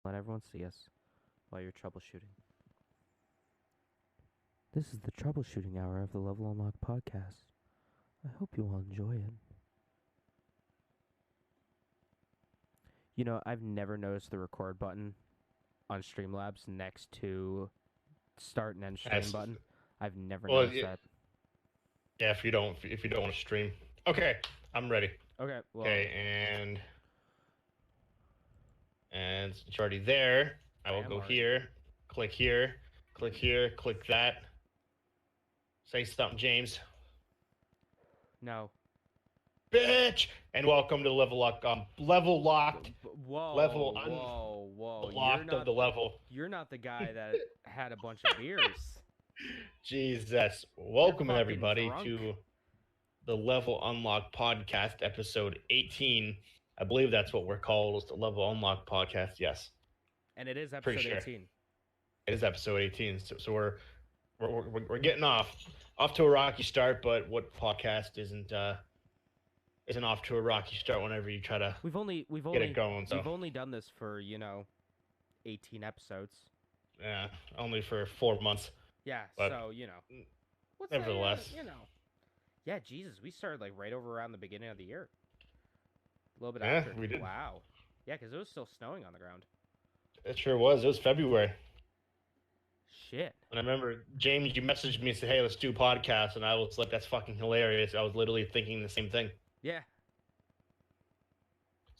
Let everyone see us while you're troubleshooting. This is the troubleshooting hour of the Level Unlock podcast. I hope you all enjoy it. You know, I've never noticed the record button on Streamlabs next to start and end stream That's, button. I've never well, noticed that. yeah. If you don't want to stream, okay, I'm ready. Okay, well, Okay, and it's already there. I will am go already. here, click here, click that. Say something, James. No. Bitch, and welcome to Level Lock. Level locked. Whoa, Level whoa. unlocked of the level. You're not the guy that had a bunch of beers. Jesus, You're welcome fucking everybody drunk. to the Level Unlock podcast, episode 18. I believe that's what we're called. It's the Level Unlock podcast. Yes, And it is pretty episode sure 18. it is episode 18. So we're getting off to a rocky start. But what podcast isn't off to a rocky start whenever you try to We've only get it going? So we've only done this for, 18 episodes. yeah, only for 4 months. Yeah, But so, what's nevertheless. that, Yeah, Jesus, we started like right over around the beginning of the year. A little bit Yeah, after. we did. Wow. Yeah, because it was still snowing on the ground. It sure was. It was February. Shit. And I remember, James, you messaged me and said, hey, let's do a podcast. And I was like, that's fucking hilarious. I was literally thinking the same thing. Yeah.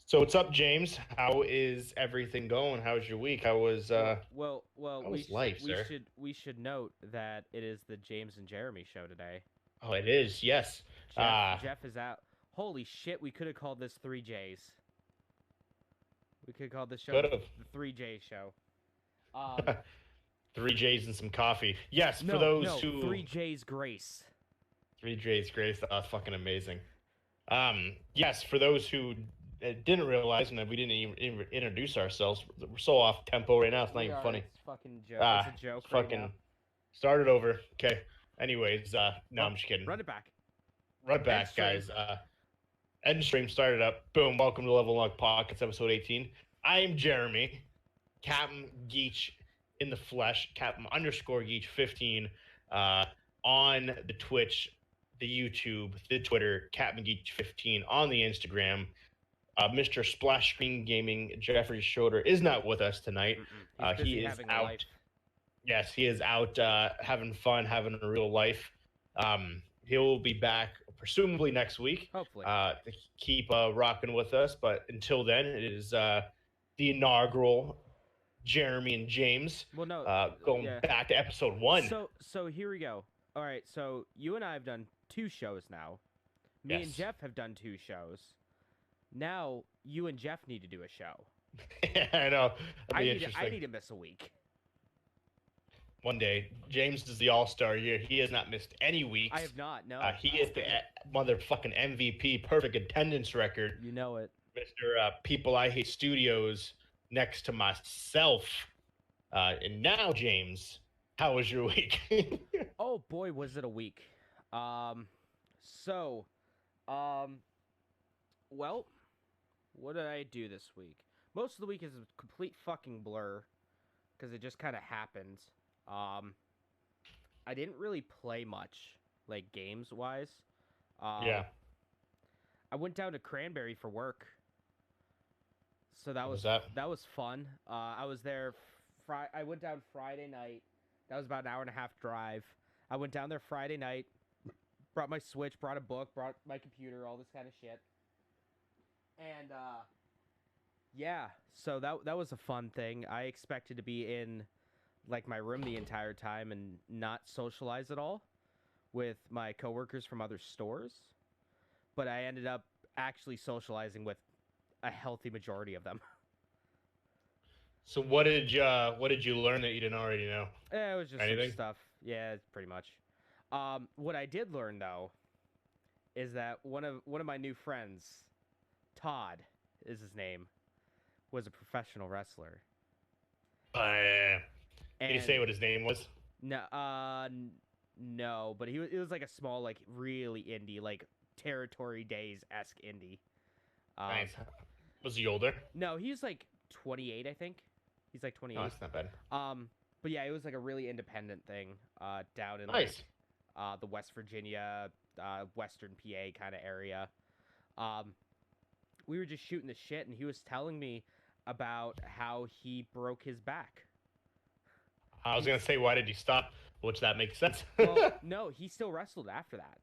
So what's up, James? How is everything going? How's your week? How was Well, how we was life, sir? we should note that it is the James and Jeremy show today. Oh, it is, yes. Jeff is out. Holy shit, we could have called this 3Js. We could have called this show Could've. the 3J show. 3 J's and some coffee. Yes, No, for those no, who 3J's Grace. 3 J's Grace, that's fucking amazing. Yes, for those who didn't realize and that we didn't even introduce ourselves, we're so off tempo right now. It's not even funny. It's fucking joke. It's a joke. It's Right fucking now. start it over. Okay. Anyways, no, I'm just kidding. Run it back. Right back, End stream. guys. End stream started up. Boom. Welcome to Level Lock Pockets, episode 18. I am Jeremy, Captain Geach in the flesh, Captain _ Geach 15, on the Twitch, the YouTube, the Twitter, Captain Geach 15 on the Instagram. Mr. Splash Screen Gaming, Jeffrey Schroeder, is not with us tonight. He's busy He is having a out. life. Yes, he is out having fun, having a real life. He'll be back presumably next week Hopefully. to keep rocking with us. But until then, it is the inaugural Jeremy and James Well, no. going yeah. back to episode 1. So here we go. All right. So you and I have done 2 shows now. Me and Yes. Jeff have done 2 shows. Now you and Jeff need to do a show. I know. I That'd be need interesting. to miss a week. One day, James is the all-star here. He has not missed any weeks. I have not. No. He is the motherfucking MVP, perfect attendance record. You know it. Mr. People I Hate Studios next to myself. And now, James, how was your week? Oh boy, was it a week. So, well, what did I do this week? Most of the week is a complete fucking blur because it just kind of happened. I didn't really play much, like games wise. Yeah. I went down to Cranberry for work, so that What was was that? that was fun. I was there. I went down Friday night. That was about an hour and a half drive. I went down there Friday night. Brought my Switch, brought a book, brought my computer, all this kind of shit. And yeah, so that was a fun thing. I expected to be in like my room the entire time and not socialize at all with my coworkers from other stores, but I ended up actually socializing with a healthy majority of them. So what did you learn that you didn't already know? It was just some Anything? stuff. Yeah, pretty much. What I did learn though is that one of my new friends, Todd is his name, was a professional wrestler. Did he say what his name was? No, no, but it was like a small, like really indie, like Territory Days-esque indie. Nice. Was he older? No, he was like 28, I think. He's like 28. No, that's not bad. But yeah, it was like a really independent thing down in Nice. like the West Virginia, Western PA kind of area. We were just shooting the shit, and he was telling me about how he broke his back. I was gonna say, why did you stop? Which that makes sense. Well, no, he still wrestled after that.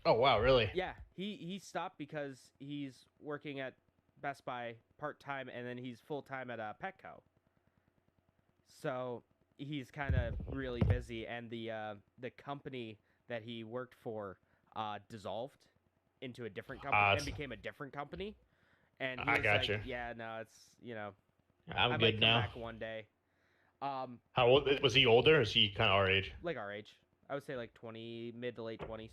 Oh wow, really? Yeah, he stopped because he's working at Best Buy part time, and then he's full time at Petco. So he's kind of really busy, and the company that he worked for dissolved into a different company and became a different company. And he was like, you. "Yeah, no, it's I'm I might good come now. back one day." How old was he? Older? Or is he kind of our age? Like our age, I would say like mid to late 20s.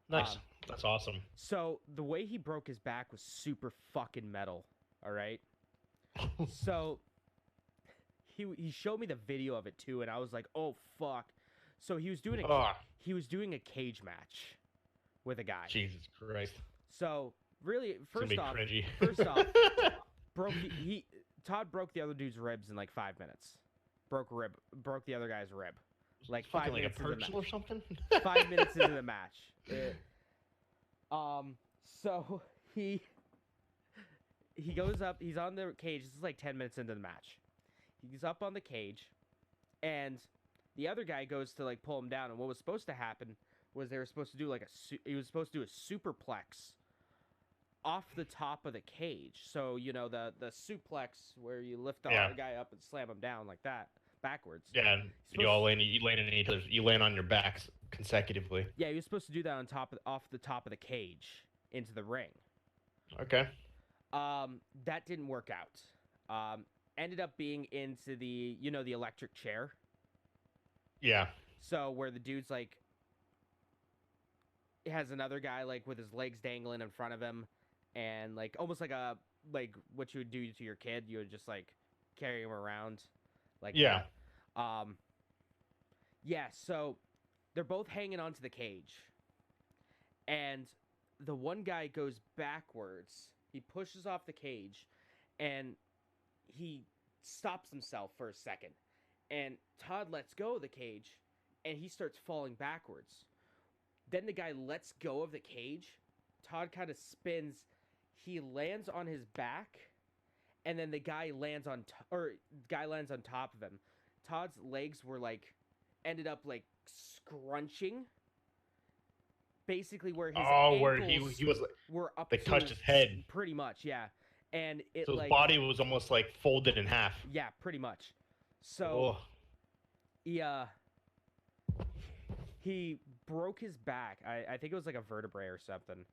Nice. That's awesome. So the way he broke his back was super fucking metal. All right. So he showed me the video of it too, and I was like, "Oh fuck!" So he was doing a cage match with a guy. Jesus Christ. So really, first off, cringy. Todd broke the other dude's ribs in like 5 minutes. Broke the other guy's rib. Like Fucking 5 minutes a into the Purcell match. or something. 5 minutes into the match. So he goes up. He's on the cage. This is like 10 minutes into the match. He's up on the cage, and the other guy goes to like pull him down. And what was supposed to happen was they were supposed to do like he was supposed to do a superplex off the top of the cage. So the suplex where you lift the guy up and slam him down like that backwards. Yeah, and you land in each other. You land on your backs consecutively. Yeah, he was supposed to do that off the top of the cage into the ring. Okay. That didn't work out. Ended up being into the the electric chair. Yeah. So where the dude's like has another guy like with his legs dangling in front of him, and like almost like what you would do to your kid. You would just like carry him around, like yeah. That. Yeah. So they're both hanging onto the cage, and the one guy goes backwards. He pushes off the cage, and he stops himself for a second. And Todd lets go of the cage, and he starts falling backwards. Then the guy lets go of the cage. Todd kind of spins. He lands on his back, and then the guy lands on top of him. Todd's legs were ended up scrunching. Basically, where his ankles where he was were up. They touched his head. Pretty much, yeah. And so his body was almost folded in half. Yeah, pretty much. So he broke his back. I think it was like a vertebrae or something.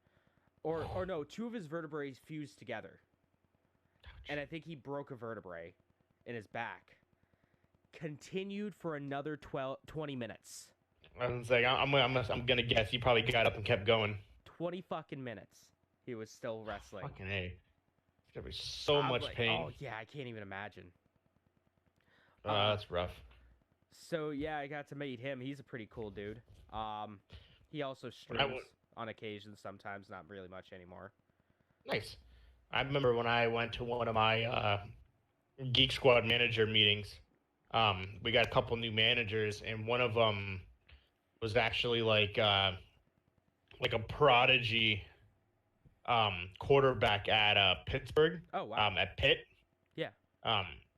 Or no, two of his vertebrae fused together. And I think he broke a vertebrae in his back. Continued for another 20 minutes. I was like, I'm gonna guess he probably got up and kept going. 20 fucking minutes. He was still wrestling. Fucking A. It's gonna be so much pain. Oh yeah, I can't even imagine. That's rough. So yeah, I got to meet him. He's a pretty cool dude. He also streams on occasion, sometimes, not really much anymore. Nice. I remember when I went to one of my Geek Squad manager meetings. We got a couple new managers, and one of them was actually like a prodigy quarterback at Pittsburgh. Oh wow. At Pitt. Yeah.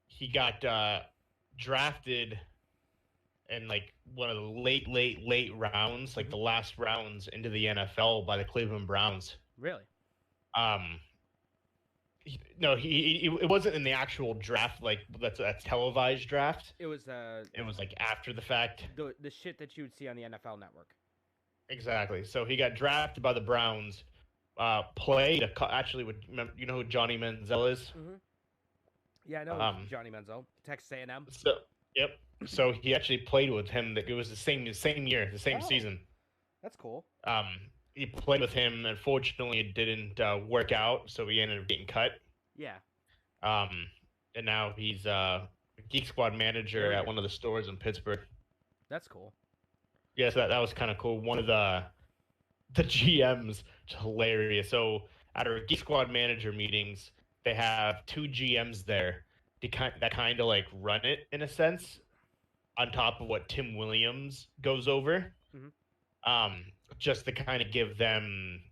He got drafted in one of the late rounds, the last rounds into the NFL by the Cleveland Browns. Really? No, it wasn't in the actual draft, that's a televised draft. It was after the fact. The shit that you would see on the NFL Network. Exactly. So he got drafted by the Browns. Played actually with who Johnny Manziel is. Mm-hmm. Yeah, I know Johnny Manziel, Texas A&M. So yep. So he actually played with him. It was the same year, the same season. That's cool. He played with him. Unfortunately, it didn't work out, so he ended up getting cut. Yeah. And now he's a Geek Squad manager at one of the stores in Pittsburgh. That's cool. Yes, that was kind of cool. One of the GMs, hilarious. So at our Geek Squad manager meetings, they have two GMs there. that kind of like run it in a sense, on top of what Tim Williams goes over. Mhm. Um, just to kind of give them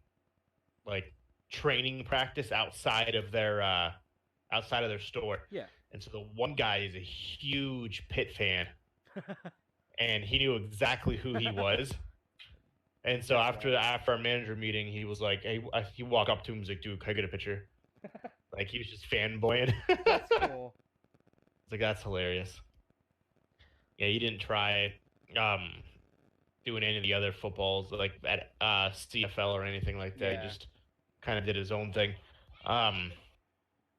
like training practice outside of their store. Yeah. And so the one guy is a huge Pitt fan, and he knew exactly who he was. And so That's after our manager meeting, he was like, "Hey," he walked up to him, and was like, "Dude, can I get a picture?" Like he was just fanboying. That's cool. It's like that's hilarious. Yeah, he didn't try doing any of the other footballs like at CFL or anything like that. Yeah. He just kind of did his own thing.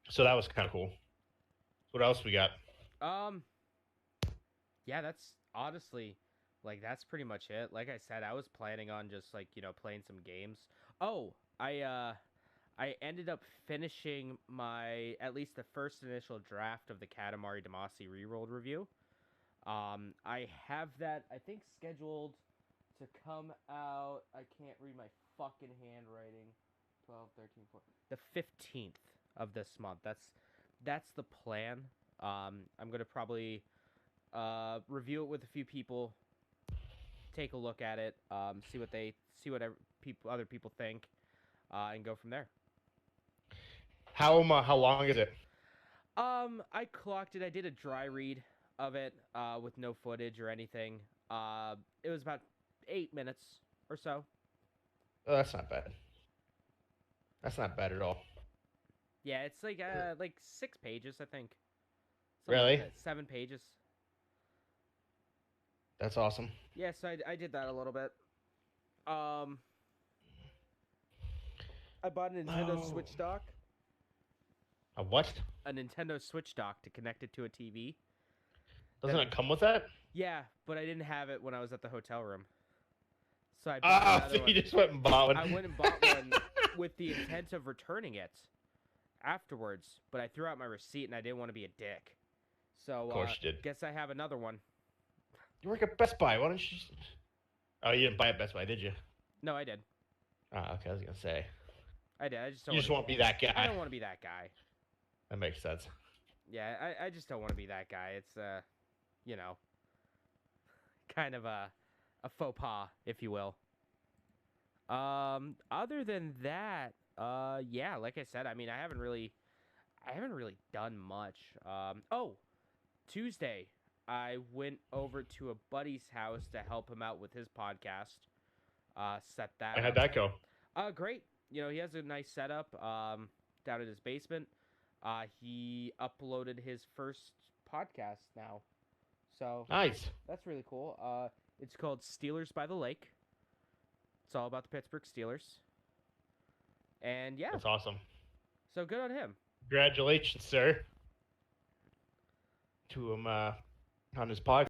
So that was kind of cool. What else we got? Yeah, that's honestly, like, that's pretty much it. Like I said, I was planning on just, like, playing some games. Oh, I ended up finishing at least the first initial draft of the Katamari Damacy Rerolled review. I have that, I think, scheduled to come out. I can't read my fucking handwriting. 12, 13, 14. The 15th of this month. That's the plan. I'm gonna probably review it with a few people, take a look at it, see what other people think, and go from there. How long is it? I clocked it. I did a dry read of it, with no footage or anything. It was about 8 minutes or so. Oh, that's not bad. That's not bad at all. Yeah, it's like 6 pages, I think. Something Really? like that. 7 pages. That's awesome. Yeah, so I did that a little bit. I bought a Nintendo Switch dock. A what? A Nintendo Switch dock to connect it to a TV. Doesn't it come with that? Yeah, but I didn't have it when I was at the hotel room. So I bought Ah, another so one. you just went and bought one. I went and bought one with the intent of returning it afterwards, but I threw out my receipt and I didn't want to be a dick. So Of course you did. guess I have another one. You work at Best Buy. Why don't you just... Oh, you didn't buy at Best Buy, did you? No, I did. Ah, okay. I was gonna say. I did. I just don't. You just won't be that guy. I don't want to be that guy. That makes sense. Yeah, I just don't want to be that guy. It's kind of a faux pas, if you will. Other than that, yeah, like I said, I mean, I haven't really done much. Oh, Tuesday, I went over to a buddy's house to help him out with his podcast. Set that. How'd up. that go? Great. He has a nice setup. Down in his basement. He uploaded his first podcast now, so Nice. that's really cool. It's called Steelers by the Lake. It's all about the Pittsburgh Steelers. And yeah, That's awesome. so good on him. Congratulations, sir. To him on his podcast.